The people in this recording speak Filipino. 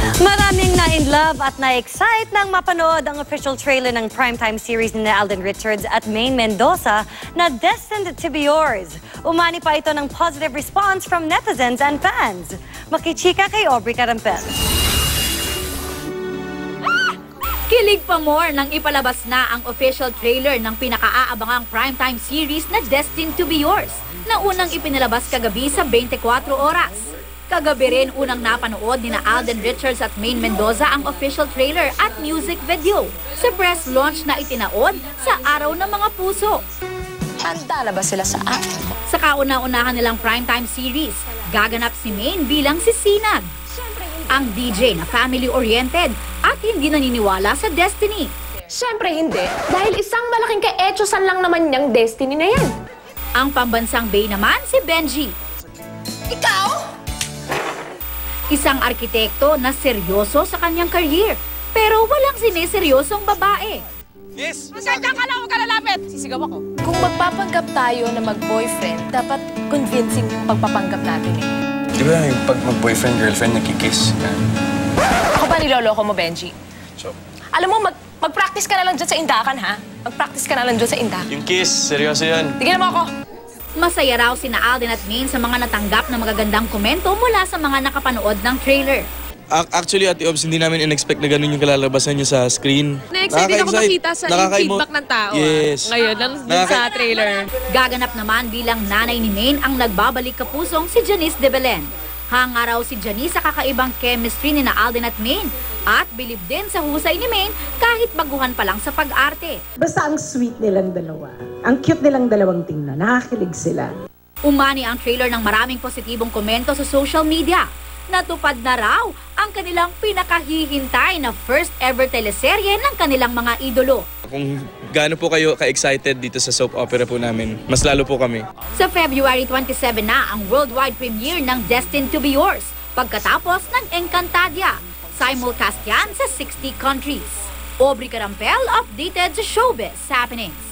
Maraming na-in-love at na-excite nang mapanood ang official trailer ng primetime series ni Alden Richards at Maine Mendoza na Destined to Be Yours. Umani pa ito ng positive response from netizens and fans. Makichika kay Aubrey Carampel. Kilig pa more nang ipalabas na ang official trailer ng pinaka-aabangang primetime series na Destined to Be Yours na unang ipinalabas kagabi sa 24 oras. Kagabi rin unang napanood ni Alden Richards at Maine Mendoza ang official trailer at music video sa press launch na itinaod sa Araw ng Mga Puso. Handa na ba sila sa act? Sa kauna-unahan nilang primetime series, gaganap si Maine bilang si Sinag, ang DJ na family-oriented at hindi naniniwala sa destiny. Siyempre hindi, dahil isang malaking ka-etyosan lang naman niyang destiny na yan. Ang pambansang Bay naman si Benji. Ikaw? Isang arkitekto na seryoso sa kanyang career, pero walang sineseryosong babae. Yes! Masaya ka lang, huwag ka lalapit! Sisigaw ako. Kung magpapanggap tayo na mag-boyfriend, dapat convincing yung pagpapanggap natin eh. Di ba yung pag mag-boyfriend, girlfriend, nagkikiss? Ako ba niloloko mo, Benji? So, Alam mo, mag-practice ka na lang dyan sa indakan, ha? Mag-practice ka na lang dyan sa indakan. yung kiss, seryoso yun. Tignan mo ako. Masaya raw sina Alden at Maine sa mga natanggap na magagandang komento mula sa mga nakapanood ng trailer. Actually, Ate Obs, hindi namin in-expect na ganun yung kalalabasan niya sa screen. Na-excited ako makita sa feedback ng tao. Yes. Ngayon, dun sa trailer. Gaganap naman bilang nanay ni Maine ang nagbabalik kapusong si Janice de Belen. Hanga raw si Janice sa kakaibang chemistry ni Alden at Maine at bilib din sa husay ni Maine kahit baguhan pa lang sa pag-arte. Basta ang sweet nilang dalawa. Ang cute nilang dalawang tingnan. Nakakilig sila. Umani ang trailer ng maraming positibong komento sa social media. Natupad na raw ang kanilang pinakahihintay na first ever teleserye ng kanilang mga idolo. Kung gaano po kayo ka-excited dito sa soap opera po namin, mas lalo po kami. Sa February 27 na ang worldwide premiere ng Destined to Be Yours pagkatapos ng Encantadia. Simulcast yan sa 60 countries. Aubrey Carampel, updated sa Showbiz Happenings.